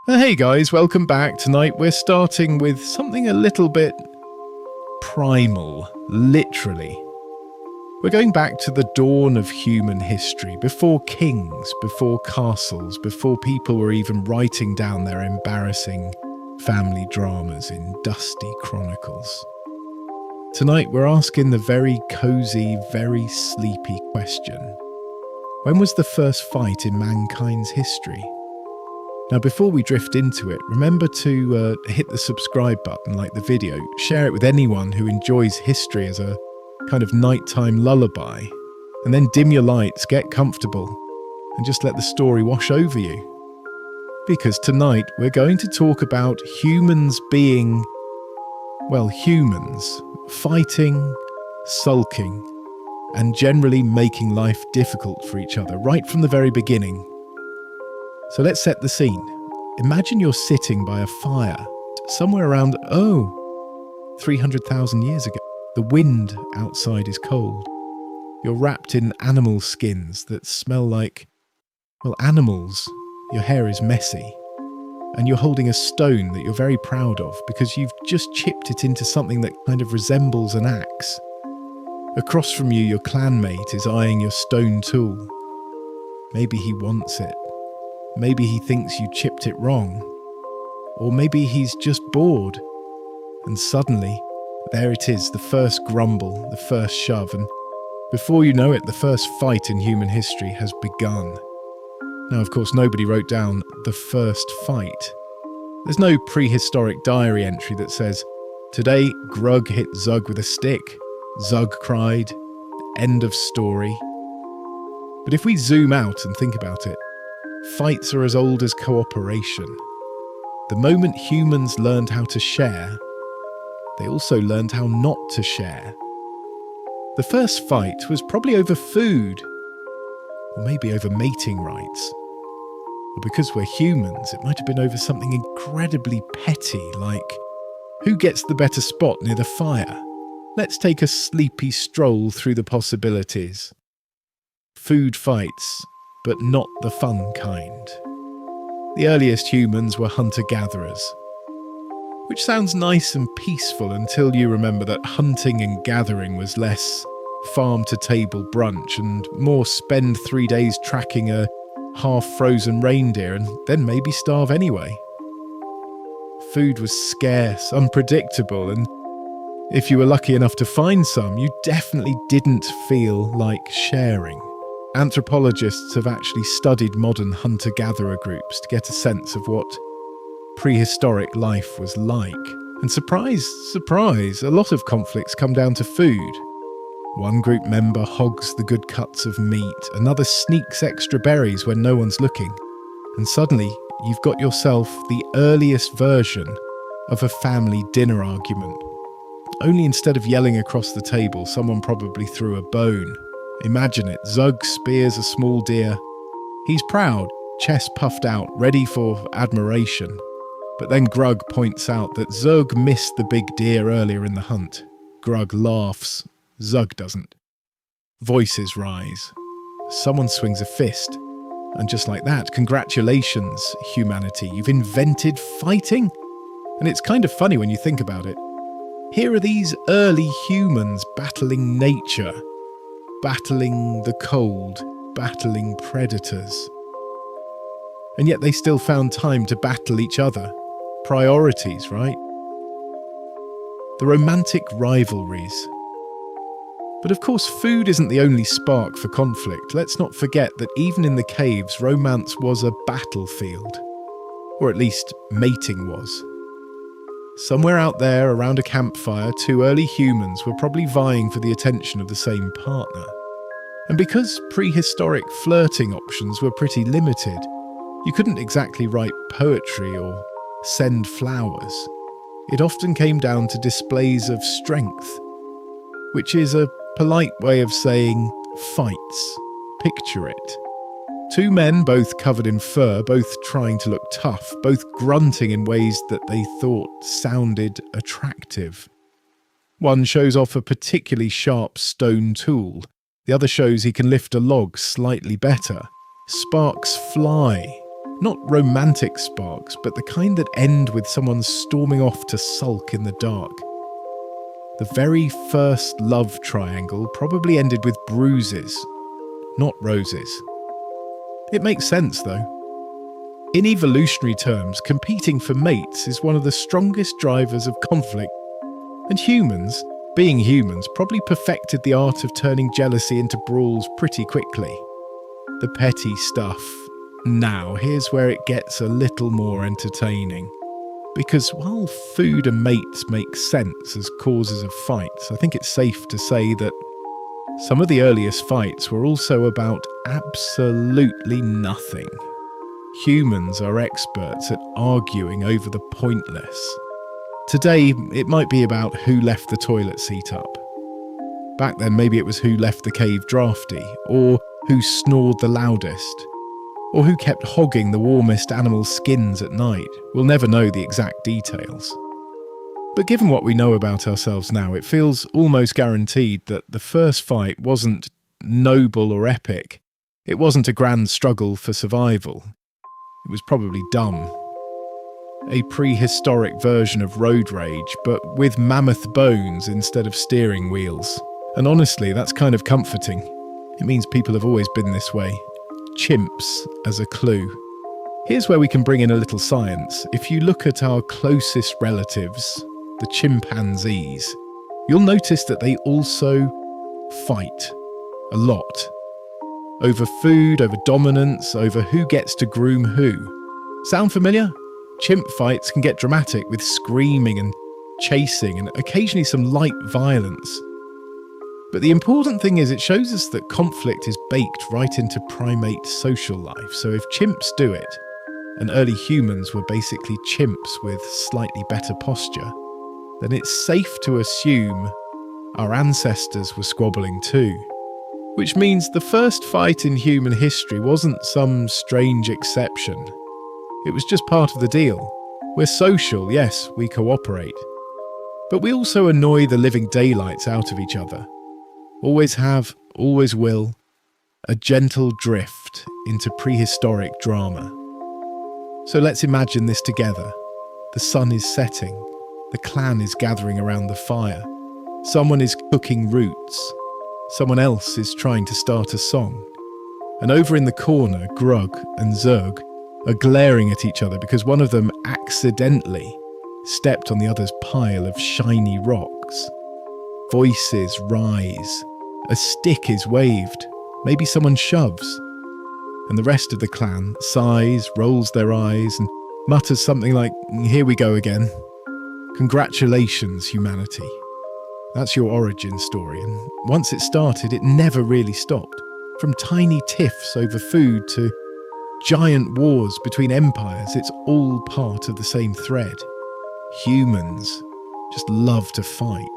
Hey guys, welcome back. Tonight we're starting with something a little bit primal, literally. We're going back to the dawn of human history, before kings, before castles, before people were even writing down their embarrassing family dramas in dusty chronicles. Tonight we're asking the very cozy, very sleepy question. When was the first fight in mankind's history? Now, before we drift into it, remember to hit the subscribe button, like the video, share it with anyone who enjoys history as a kind of nighttime lullaby, and then dim your lights, get comfortable, and just let the story wash over you. Because tonight we're going to talk about humans being, well, humans, fighting, sulking, and generally making life difficult for each other right from the very beginning. So let's set the scene. Imagine you're sitting by a fire somewhere around, 300,000 years ago. The wind outside is cold. You're wrapped in animal skins that smell like, well, animals. Your hair is messy. And you're holding a stone that you're very proud of because you've just chipped it into something that kind of resembles an axe. Across from you, your clanmate is eyeing your stone tool. Maybe he wants it. Maybe he thinks you chipped it wrong. Or maybe he's just bored. And suddenly, there it is, the first grumble, the first shove, and before you know it, the first fight in human history has begun. Now, of course, nobody wrote down the first fight. There's no prehistoric diary entry that says, "Today, Grug hit Zug with a stick. Zug cried. End of story." But if we zoom out and think about it, fights are as old as cooperation. The moment humans learned how to share, they also learned how not to share. The first fight was probably over food, or maybe over mating rights. Or because we're humans, it might have been over something incredibly petty, like, who gets the better spot near the fire? Let's take a sleepy stroll through the possibilities. Food fights, but not the fun kind. The earliest humans were hunter-gatherers, which sounds nice and peaceful until you remember that hunting and gathering was less farm-to-table brunch and more spend 3 days tracking a half-frozen reindeer and then maybe starve anyway. Food was scarce, unpredictable, and if you were lucky enough to find some, you definitely didn't feel like sharing. Anthropologists have actually studied modern hunter-gatherer groups to get a sense of what prehistoric life was like. And surprise, surprise, a lot of conflicts come down to food. One group member hogs the good cuts of meat, another sneaks extra berries when no one's looking. And suddenly, you've got yourself the earliest version of a family dinner argument. Only instead of yelling across the table, someone probably threw a bone. Imagine it, Zug spears a small deer. He's proud, chest puffed out, ready for admiration. But then Grug points out that Zug missed the big deer earlier in the hunt. Grug laughs. Zug doesn't. Voices rise. Someone swings a fist. And just like that, congratulations, humanity, you've invented fighting? And it's kind of funny when you think about it. Here are these early humans battling nature, battling the cold, battling predators. And yet they still found time to battle each other. Priorities, right? The romantic rivalries. But of course, food isn't the only spark for conflict. Let's not forget that even in the caves, romance was a battlefield. Or at least, mating was. Somewhere out there, around a campfire, two early humans were probably vying for the attention of the same partner. And because prehistoric flirting options were pretty limited, you couldn't exactly write poetry or send flowers. It often came down to displays of strength, which is a polite way of saying fights. Picture it. Two men, both covered in fur, both trying to look tough, both grunting in ways that they thought sounded attractive. One shows off a particularly sharp stone tool. The other shows he can lift a log slightly better. Sparks fly. Not romantic sparks, but the kind that end with someone storming off to sulk in the dark. The very first love triangle probably ended with bruises, not roses. It makes sense, though. In evolutionary terms, competing for mates is one of the strongest drivers of conflict, and humans, being humans, probably perfected the art of turning jealousy into brawls pretty quickly. The petty stuff. Now, here's where it gets a little more entertaining. Because while food and mates make sense as causes of fights, I think it's safe to say that some of the earliest fights were also about absolutely nothing. Humans are experts at arguing over the pointless. Today, it might be about who left the toilet seat up. Back then, maybe it was who left the cave drafty, or who snored the loudest, or who kept hogging the warmest animal skins at night. We'll never know the exact details. But given what we know about ourselves now, it feels almost guaranteed that the first fight wasn't noble or epic. It wasn't a grand struggle for survival. It was probably dumb. A prehistoric version of road rage, but with mammoth bones instead of steering wheels. And honestly, that's kind of comforting. It means people have always been this way. Chimps as a clue. Here's where we can bring in a little science. If you look at our closest relatives, the chimpanzees, you'll notice that they also fight a lot. Over food, over dominance, over who gets to groom who. Sound familiar? Chimp fights can get dramatic with screaming and chasing and occasionally some light violence. But the important thing is it shows us that conflict is baked right into primate social life. So if chimps do it, and early humans were basically chimps with slightly better posture, then it's safe to assume our ancestors were squabbling too. Which means the first fight in human history wasn't some strange exception. It was just part of the deal. We're social, yes, we cooperate. But we also annoy the living daylights out of each other. Always have, always will, a gentle drift into prehistoric drama. So let's imagine this together. The sun is setting, the clan is gathering around the fire, someone is cooking roots, someone else is trying to start a song, and over in the corner, Grug and Zerg are glaring at each other because one of them accidentally stepped on the other's pile of shiny rocks. Voices rise. A stick is waved. Maybe someone shoves. And the rest of the clan sighs, rolls their eyes, and mutters something like, "Here we go again." Congratulations, humanity. That's your origin story, and once it started, it never really stopped. From tiny tiffs over food to giant wars between empires, it's all part of the same thread. Humans just love to fight.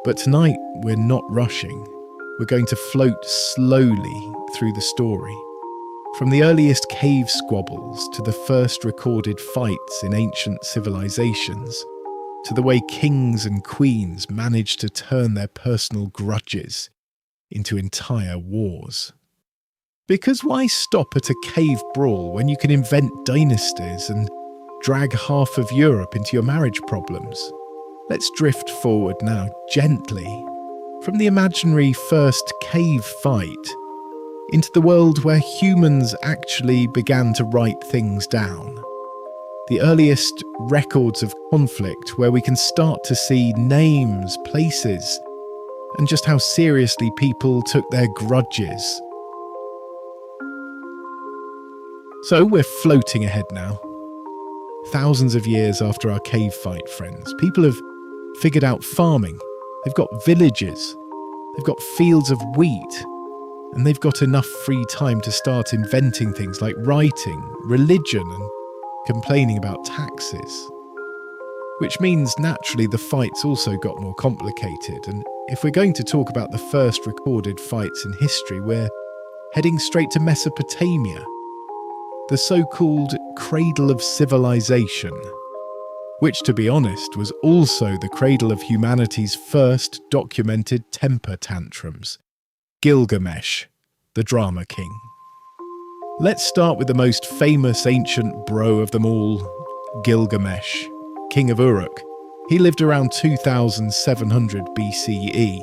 But tonight, we're not rushing. We're going to float slowly through the story. From the earliest cave squabbles to the first recorded fights in ancient civilizations, to the way kings and queens managed to turn their personal grudges into entire wars. Because why stop at a cave brawl when you can invent dynasties and drag half of Europe into your marriage problems? Let's drift forward now, gently, from the imaginary first cave fight into the world where humans actually began to write things down. The earliest records of conflict where we can start to see names, places, and just how seriously people took their grudges. So we're floating ahead now. Thousands of years after our cave fight, friends, people have figured out farming. They've got villages. They've got fields of wheat. And they've got enough free time to start inventing things like writing, religion, and complaining about taxes. Which means naturally the fights also got more complicated. And if we're going to talk about the first recorded fights in history, we're heading straight to Mesopotamia, the so-called cradle of civilization, which, to be honest, was also the cradle of humanity's first documented temper tantrums. Gilgamesh, the drama king. Let's start with the most famous ancient bro of them all, Gilgamesh, king of Uruk. He lived around 2700 BCE,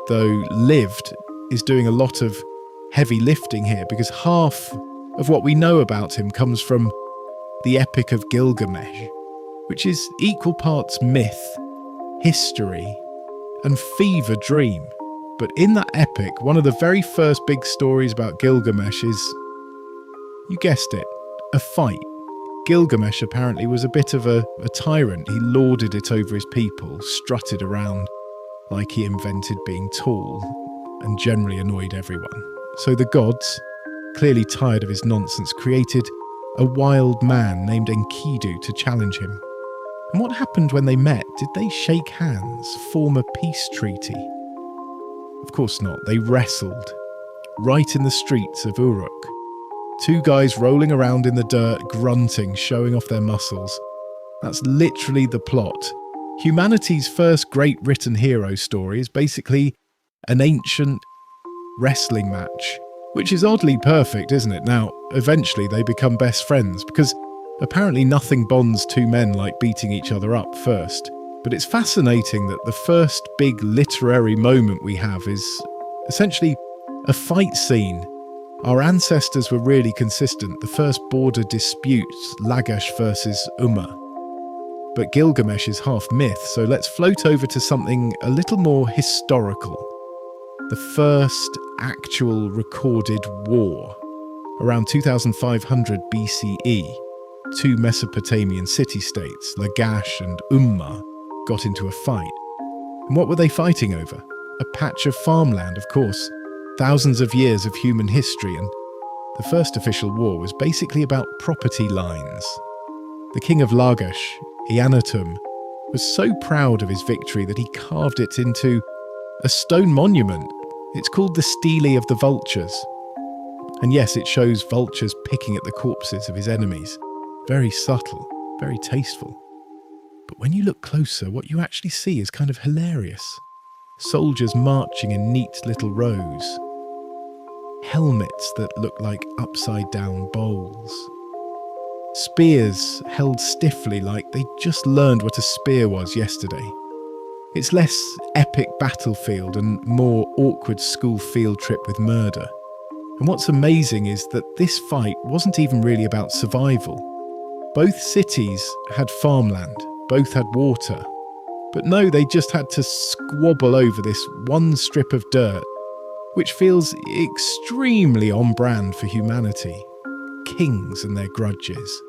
though lived is doing a lot of heavy lifting here because half of what we know about him comes from the Epic of Gilgamesh, which is equal parts myth, history, and fever dream. But in that epic, one of the very first big stories about Gilgamesh is, you guessed it, a fight. Gilgamesh apparently was a bit of a tyrant. He lorded it over his people, strutted around like he invented being tall, and generally annoyed everyone. So the gods, clearly tired of his nonsense, created a wild man named Enkidu to challenge him. And what happened when they met? Did they shake hands, form a peace treaty? Of course not. They wrestled, right in the streets of Uruk. Two guys rolling around in the dirt, grunting, showing off their muscles. That's literally the plot. Humanity's first great written hero story is basically an ancient wrestling match, which is oddly perfect, isn't it? Now, eventually they become best friends, because apparently nothing bonds two men like beating each other up first. But it's fascinating that the first big literary moment we have is essentially a fight scene. Our ancestors were really consistent. The first border disputes, Lagash versus Umma. But Gilgamesh is half myth, so let's float over to something a little more historical. The first actual recorded war. Around 2500 BCE, two Mesopotamian city-states, Lagash and Umma, got into a fight. And what were they fighting over? A patch of farmland, of course. Thousands of years of human history, and the first official war was basically about property lines. The king of Lagash, Eannatum, was so proud of his victory that he carved it into a stone monument. It's called the Stele of the Vultures. And yes, it shows vultures picking at the corpses of his enemies. Very subtle, very tasteful. But when you look closer, what you actually see is kind of hilarious. Soldiers marching in neat little rows. Helmets that look like upside-down bowls. Spears held stiffly like they just learned what a spear was yesterday. It's less epic battlefield and more awkward school field trip with murder. And what's amazing is that this fight wasn't even really about survival. Both cities had farmland, both had water. But no, they just had to squabble over this one strip of dirt, which feels extremely on brand for humanity. Kings and their grudges.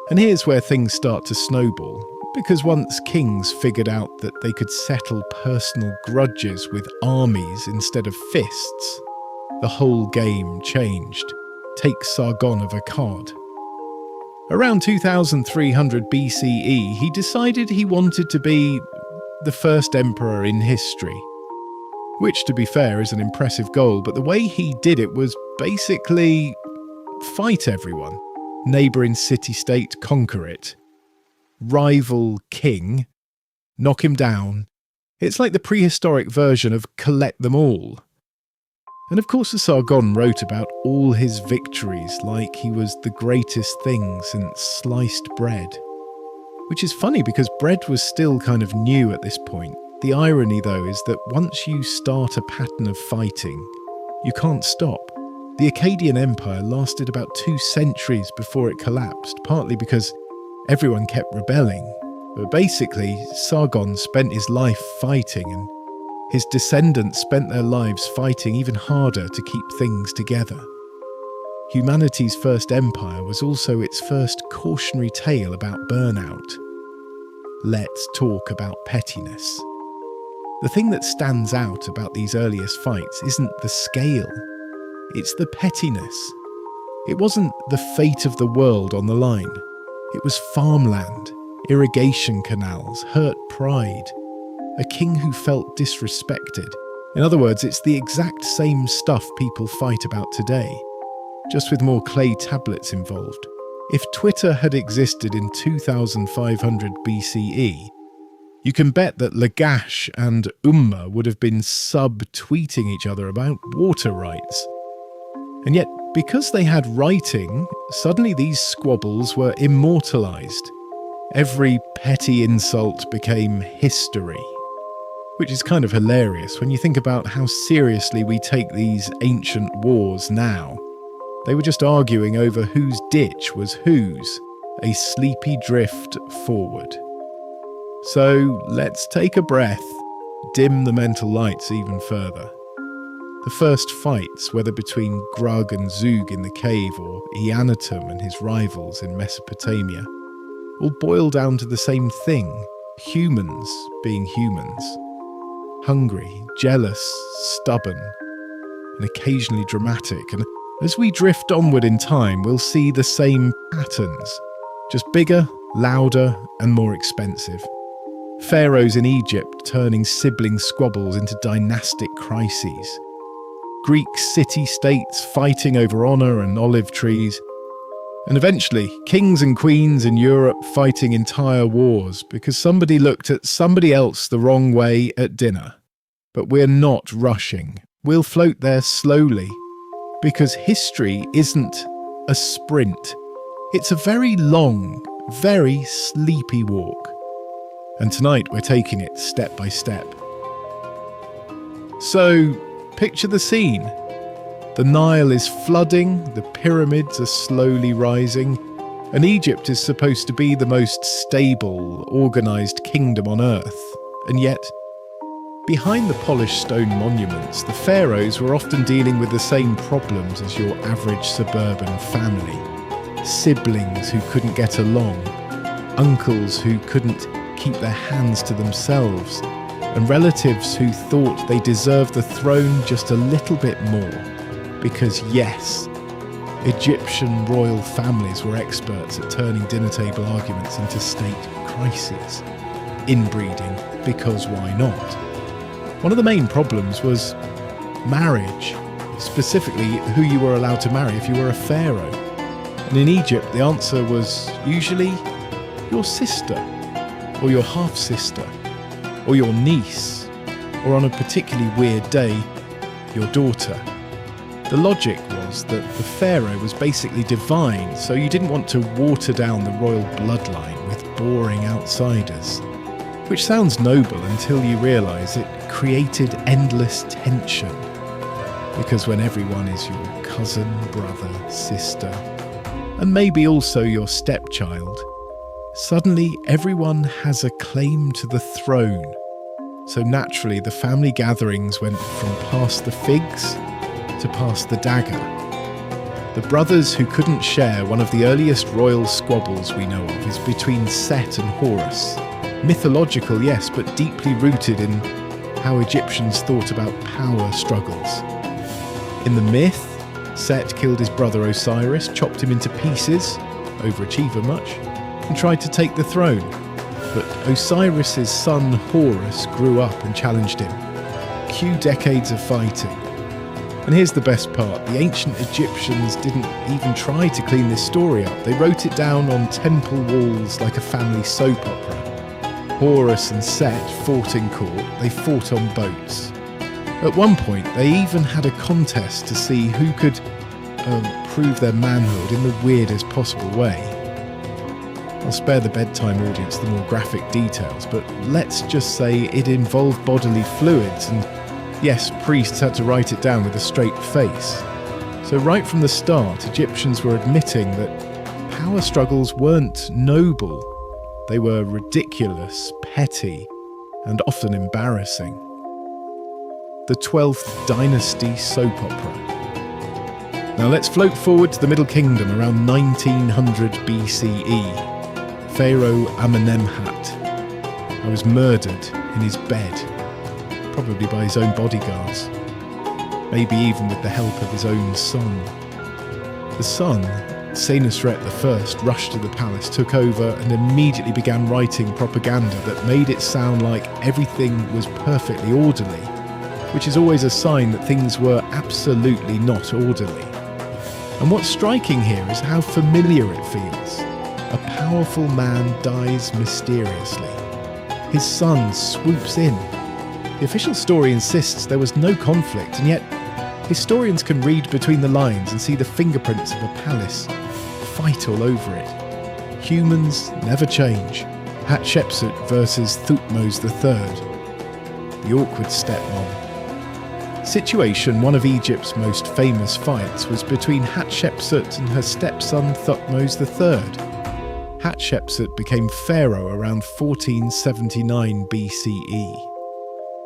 And here's where things start to snowball, because once kings figured out that they could settle personal grudges with armies instead of fists, the whole game changed. Take Sargon of Akkad. Around 2300 BCE, he decided he wanted to be the first emperor in history. Which, to be fair, is an impressive goal, but the way he did it was basically fight everyone. Neighbouring city-state, conquer it. Rival king, knock him down. It's like the prehistoric version of collect them all. And of course the Sargon wrote about all his victories like he was the greatest thing since sliced bread. Which is funny because bread was still kind of new at this point. The irony, though, is that once you start a pattern of fighting, you can't stop. The Akkadian Empire lasted about 2 centuries before it collapsed, partly because everyone kept rebelling. But basically, Sargon spent his life fighting, and his descendants spent their lives fighting even harder to keep things together. Humanity's first empire was also its first cautionary tale about burnout. Let's talk about pettiness. The thing that stands out about these earliest fights isn't the scale, it's the pettiness. It wasn't the fate of the world on the line. It was farmland, irrigation canals, hurt pride, a king who felt disrespected. In other words, it's the exact same stuff people fight about today, just with more clay tablets involved. If Twitter had existed in 2500 BCE, you can bet that Lagash and Umma would have been sub-tweeting each other about water rights. And yet, because they had writing, suddenly these squabbles were immortalized. Every petty insult became history. Which is kind of hilarious when you think about how seriously we take these ancient wars now. They were just arguing over whose ditch was whose, a sleepy drift forward. So let's take a breath, dim the mental lights even further. The first fights, whether between Grug and Zug in the cave or Eanatum and his rivals in Mesopotamia, all boil down to the same thing, humans being humans. Hungry, jealous, stubborn, and occasionally dramatic. And as we drift onward in time, we'll see the same patterns, just bigger, louder, and more expensive. Pharaohs in Egypt turning sibling squabbles into dynastic crises. Greek city-states fighting over honour and olive trees. And eventually, kings and queens in Europe fighting entire wars because somebody looked at somebody else the wrong way at dinner. But we're not rushing. We'll float there slowly, because history isn't a sprint. It's a very long, very sleepy walk. And tonight we're taking it step by step. So, picture the scene. The Nile is flooding, the pyramids are slowly rising, and Egypt is supposed to be the most stable, organised kingdom on earth. And yet, behind the polished stone monuments, the pharaohs were often dealing with the same problems as your average suburban family. Siblings who couldn't get along, uncles who couldn't keep their hands to themselves, and relatives who thought they deserved the throne just a little bit more. Because yes, Egyptian royal families were experts at turning dinner table arguments into state crises. Inbreeding, because why not? One of the main problems was marriage, specifically who you were allowed to marry if you were a pharaoh. And in Egypt, the answer was usually your sister, or your half-sister, or your niece, or on a particularly weird day, your daughter. The logic was that the pharaoh was basically divine, so you didn't want to water down the royal bloodline with boring outsiders. Which sounds noble until you realise it created endless tension. Because when everyone is your cousin, brother, sister, and maybe also your stepchild, suddenly everyone has a claim to the throne. So naturally the family gatherings went from pass the figs to pass the dagger. The brothers who couldn't share one of the earliest royal squabbles we know of is between Set and Horus. Mythological, yes, but deeply rooted in how Egyptians thought about power struggles. In the myth, Set killed his brother Osiris, chopped him into pieces, overachiever much, and tried to take the throne. But Osiris's son Horus grew up and challenged him. Cue decades of fighting. And here's the best part, the ancient Egyptians didn't even try to clean this story up. They wrote it down on temple walls like a family soap opera. Horus and Set fought in court, they fought on boats. At one point, they even had a contest to see who could prove their manhood in the weirdest possible way. I'll spare the bedtime audience the more graphic details, but let's just say it involved bodily fluids, and yes, priests had to write it down with a straight face. So right from the start, Egyptians were admitting that power struggles weren't noble. They were ridiculous, petty, and often embarrassing. The 12th Dynasty soap opera. Now let's float forward to the Middle Kingdom around 1900 BCE. Pharaoh Amenemhat was murdered in his bed, probably by his own bodyguards, maybe even with the help of his own son. The son, Senusret I, rushed to the palace, took over, and immediately began writing propaganda that made it sound like everything was perfectly orderly, which is always a sign that things were absolutely not orderly. And what's striking here is how familiar it feels. A powerful man dies mysteriously. His son swoops in. The official story insists there was no conflict, and yet Historians can read between the lines and see the fingerprints of a palace, fight all over it. Humans never change. Hatshepsut versus Thutmose III. The awkward stepmom. Situation, one of Egypt's most famous fights, was between Hatshepsut and her stepson Thutmose III. Hatshepsut became pharaoh around 1479 BCE,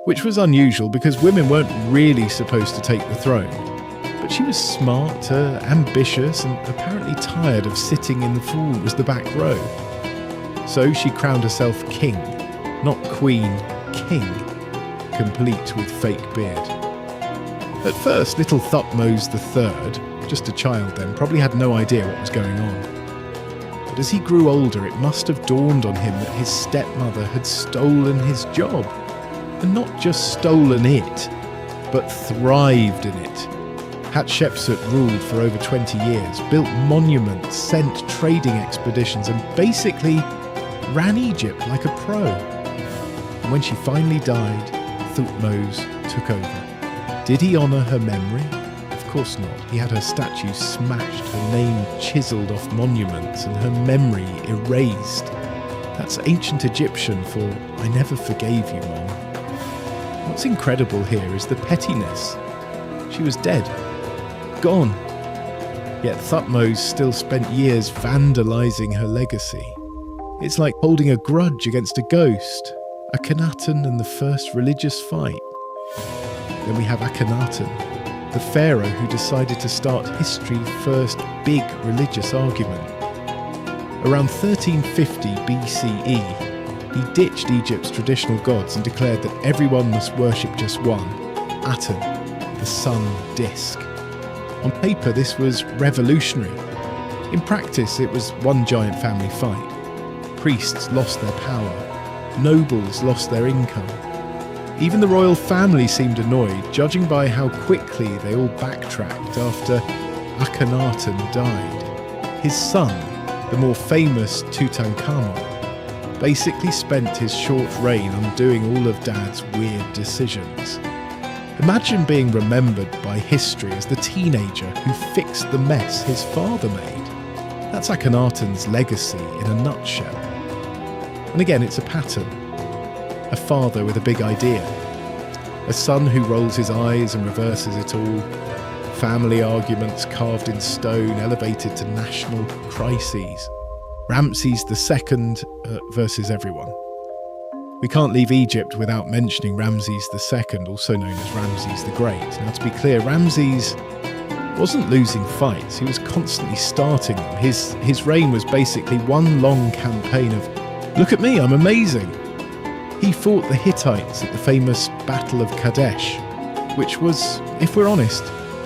which was unusual because women weren't really supposed to take the throne. But she was smart, ambitious, and apparently tired of sitting in the back row. So she crowned herself king, not queen, king, complete with fake beard. At first, little Thutmose III, just a child then, probably had no idea what was going on. But as he grew older, it must have dawned on him that his stepmother had stolen his job. And not just stolen it, but thrived in it. Hatshepsut ruled for over 20 years, built monuments, sent trading expeditions, and basically ran Egypt like a pro. And when she finally died, Thutmose took over. Did he honour her memory? Of course not. He had her statue smashed, her name chiselled off monuments, and her memory erased. That's ancient Egyptian for, "I never forgave you, Mom." What's incredible here is the pettiness. She was dead. Gone. Yet Thutmose still spent years vandalising her legacy. It's like holding a grudge against a ghost. Akhenaten and the first religious fight. Then we have Akhenaten, the pharaoh who decided to start history's first big religious argument. Around 1350 BCE, he ditched Egypt's traditional gods and declared that everyone must worship just one, Aten, the sun disk. On paper, this was revolutionary. In practice, it was one giant family fight. Priests lost their power. Nobles lost their income. Even the royal family seemed annoyed, judging by how quickly they all backtracked after Akhenaten died. His son, the more famous Tutankhamun, basically spent his short reign undoing all of Dad's weird decisions. Imagine being remembered by history as the teenager who fixed the mess his father made. That's Akhenaten's legacy in a nutshell. And again, it's a pattern. A father with a big idea. A son who rolls his eyes and reverses it all. Family arguments carved in stone, elevated to national crises. Ramses II versus everyone. We can't leave Egypt without mentioning Ramses II, also known as Ramses the Great. Now, to be clear, Ramses wasn't losing fights, he was constantly starting them. His reign was basically one long campaign of, "Look at me, I'm amazing." He fought the Hittites at the famous Battle of Kadesh, which was, if we're honest,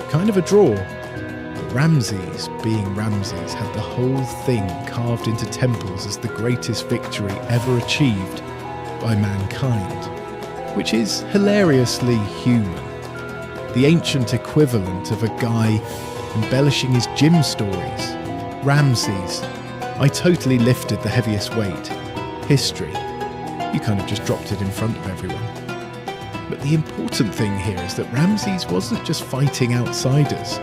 kind of a draw. But Ramses, being Ramses, had the whole thing carved into temples as the greatest victory ever achieved by mankind, which is hilariously human. The ancient equivalent of a guy embellishing his gym stories. Ramses, I totally lifted the heaviest weight. History, you kind of just dropped it in front of everyone. But the important thing here is that Ramses wasn't just fighting outsiders.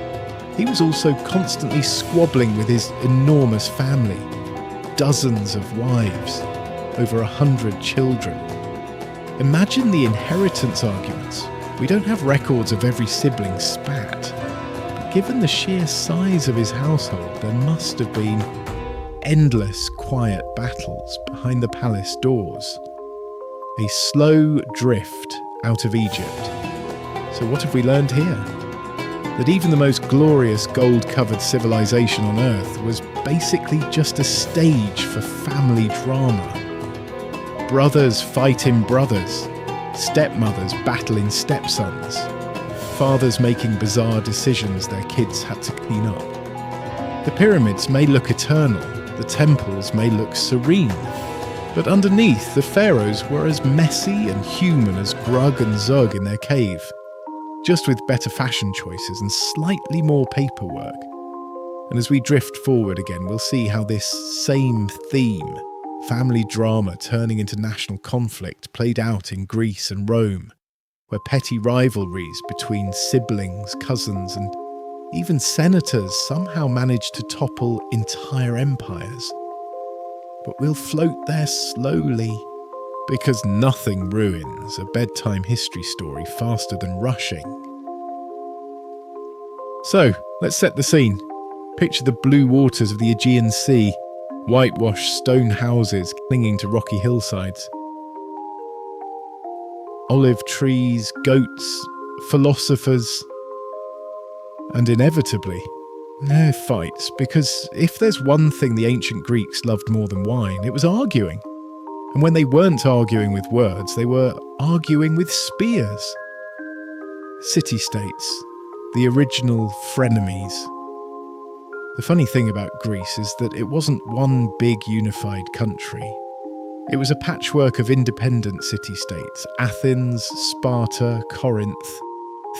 He was also constantly squabbling with his enormous family. Dozens of wives, over 100 children. Imagine the inheritance arguments. We don't have records of every sibling's spat. But given the sheer size of his household, there must have been endless quiet battles behind the palace doors. A slow drift out of Egypt. So what have we learned here? That even the most glorious gold-covered civilization on Earth was basically just a stage for family drama. Brothers fighting brothers, stepmothers battling stepsons, fathers making bizarre decisions their kids had to clean up. The pyramids may look eternal, the temples may look serene, but underneath, the pharaohs were as messy and human as Grug and Zug in their cave, just with better fashion choices and slightly more paperwork. And as we drift forward again, we'll see how this same theme, family drama turning into national conflict, played out in Greece and Rome, where petty rivalries between siblings, cousins, and even senators somehow managed to topple entire empires. But we'll float there slowly, because nothing ruins a bedtime history story faster than rushing. So, let's set the scene. Picture the blue waters of the Aegean Sea, whitewashed stone houses clinging to rocky hillsides. Olive trees, goats, philosophers, and inevitably, fights, because if there's one thing the ancient Greeks loved more than wine, it was arguing. And when they weren't arguing with words, they were arguing with spears. City-states, the original frenemies. The funny thing about Greece is that it wasn't one big unified country. It was a patchwork of independent city-states: Athens, Sparta, Corinth,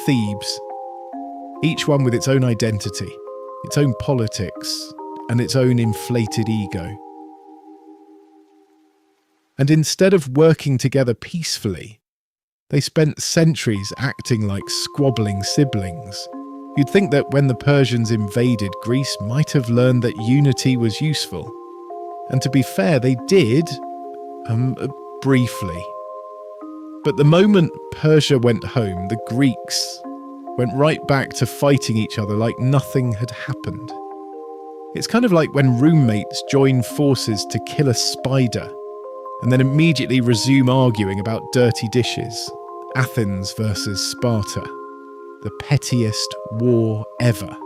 Thebes, each one with its own identity, its own politics, and its own inflated ego. And instead of working together peacefully, they spent centuries acting like squabbling siblings. You'd think that when the Persians invaded, Greece might have learned that unity was useful. And to be fair, they did, briefly. But the moment Persia went home, the Greeks went right back to fighting each other like nothing had happened. It's kind of like when roommates join forces to kill a spider and then immediately resume arguing about dirty dishes. Athens versus Sparta. The pettiest war ever.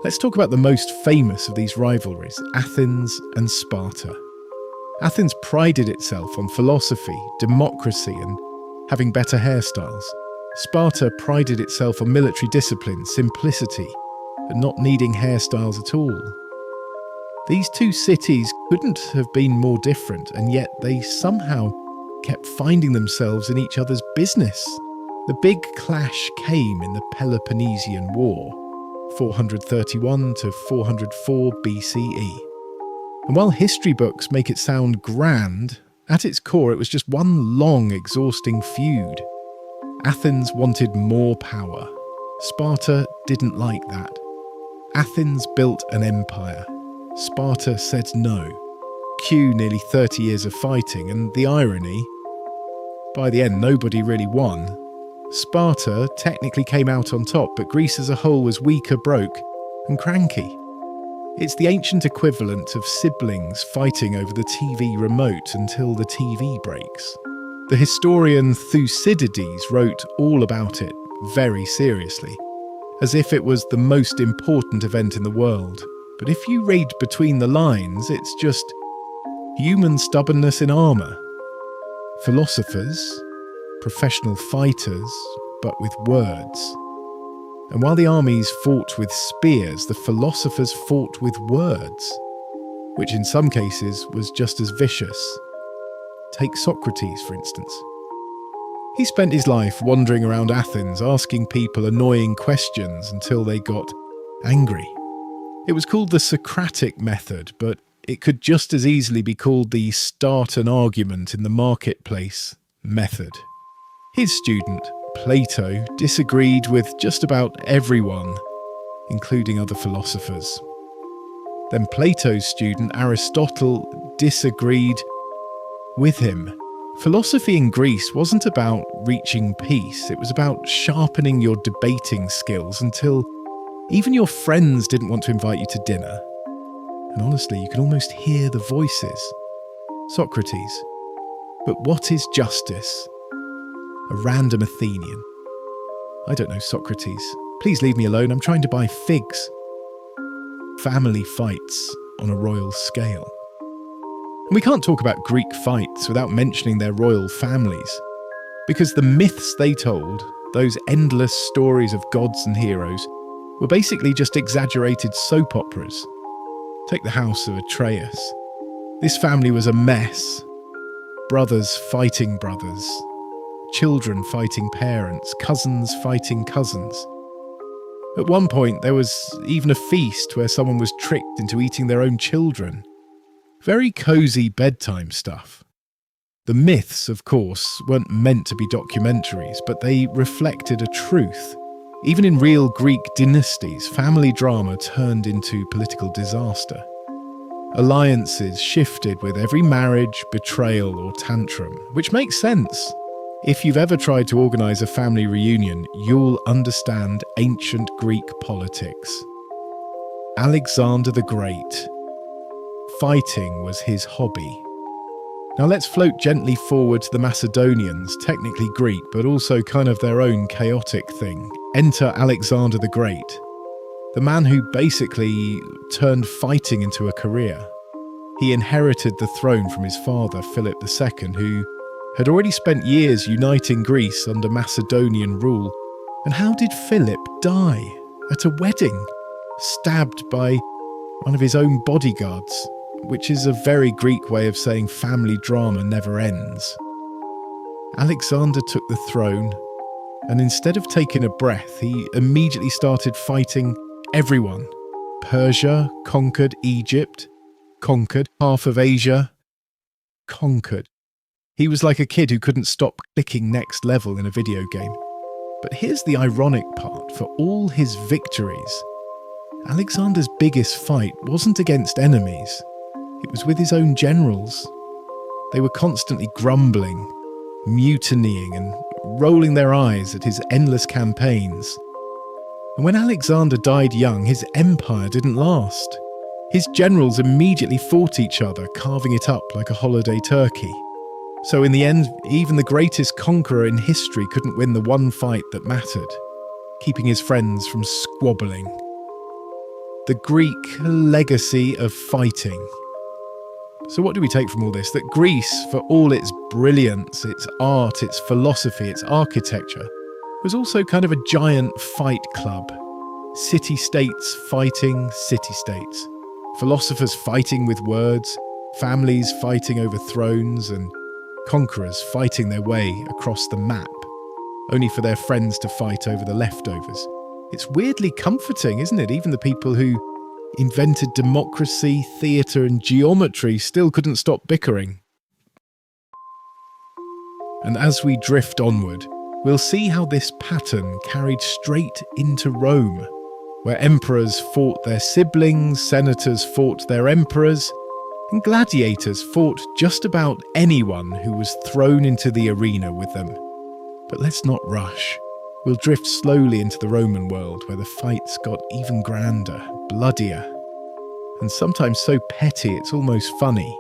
Let's talk about the most famous of these rivalries, Athens and Sparta. Athens prided itself on philosophy, democracy, and having better hairstyles. Sparta prided itself on military discipline, simplicity, and not needing hairstyles at all. These two cities couldn't have been more different, and yet they somehow kept finding themselves in each other's business. The big clash came in the Peloponnesian War, 431 to 404 BCE. And while history books make it sound grand, at its core it was just one long, exhausting feud. Athens wanted more power. Sparta didn't like that. Athens built an empire. Sparta said no. Cue nearly 30 years of fighting, and the irony, by the end nobody really won. Sparta technically came out on top, but Greece as a whole was weaker, broke, and cranky. It's the ancient equivalent of siblings fighting over the TV remote until the TV breaks. The historian Thucydides wrote all about it very seriously, as if it was the most important event in the world. But if you read between the lines, it's just human stubbornness in armour. Philosophers, professional fighters, but with words. And while the armies fought with spears, the philosophers fought with words, which in some cases was just as vicious. Take Socrates, for instance. He spent his life wandering around Athens, asking people annoying questions until they got angry. It was called the Socratic method, but it could just as easily be called the start an argument in the marketplace method. His student, Plato, disagreed with just about everyone, including other philosophers. Then Plato's student, Aristotle, disagreed with him. Philosophy in Greece wasn't about reaching peace, it was about sharpening your debating skills until even your friends didn't want to invite you to dinner. And honestly, you can almost hear the voices. Socrates. But what is justice? A random Athenian. I don't know, Socrates. Please leave me alone, I'm trying to buy figs. Family fights on a royal scale. And we can't talk about Greek fights without mentioning their royal families, because the myths they told, those endless stories of gods and heroes, were basically just exaggerated soap operas. Take the house of Atreus. This family was a mess. Brothers fighting brothers, children fighting parents, cousins fighting cousins. At one point, there was even a feast where someone was tricked into eating their own children. Very cosy bedtime stuff. The myths, of course, weren't meant to be documentaries, but they reflected a truth. Even in real Greek dynasties, family drama turned into political disaster. Alliances shifted with every marriage, betrayal, or tantrum, which makes sense. If you've ever tried to organise a family reunion, you'll understand ancient Greek politics. Alexander the Great. Fighting was his hobby. Now let's float gently forward to the Macedonians, technically Greek, but also kind of their own chaotic thing. Enter Alexander the Great, the man who basically turned fighting into a career. He inherited the throne from his father, Philip II, who had already spent years uniting Greece under Macedonian rule. And how did Philip die? At a wedding, stabbed by one of his own bodyguards, which is a very Greek way of saying family drama never ends. Alexander took the throne, and instead of taking a breath, he immediately started fighting everyone. Persia, conquered Egypt, conquered half of Asia, conquered. He was like a kid who couldn't stop clicking next level in a video game. But here's the ironic part. For all his victories, Alexander's biggest fight wasn't against enemies. It was with his own generals. They were constantly grumbling, mutinying, and rolling their eyes at his endless campaigns. And when Alexander died young, his empire didn't last. His generals immediately fought each other, carving it up like a holiday turkey. So in the end, even the greatest conqueror in history couldn't win the one fight that mattered, keeping his friends from squabbling. The Greek legacy of fighting. So what do we take from all this? That Greece, for all its brilliance, its art, its philosophy, its architecture, was also kind of a giant fight club. City-states fighting city-states. Philosophers fighting with words, families fighting over thrones, and conquerors fighting their way across the map, only for their friends to fight over the leftovers. It's weirdly comforting, isn't it? Even the people who invented democracy, theatre, and geometry still couldn't stop bickering. And as we drift onward, we'll see how this pattern carried straight into Rome, where emperors fought their siblings, senators fought their emperors, and gladiators fought just about anyone who was thrown into the arena with them. But let's not rush. We'll drift slowly into the Roman world, where the fights got even grander, bloodier, and sometimes so petty it's almost funny.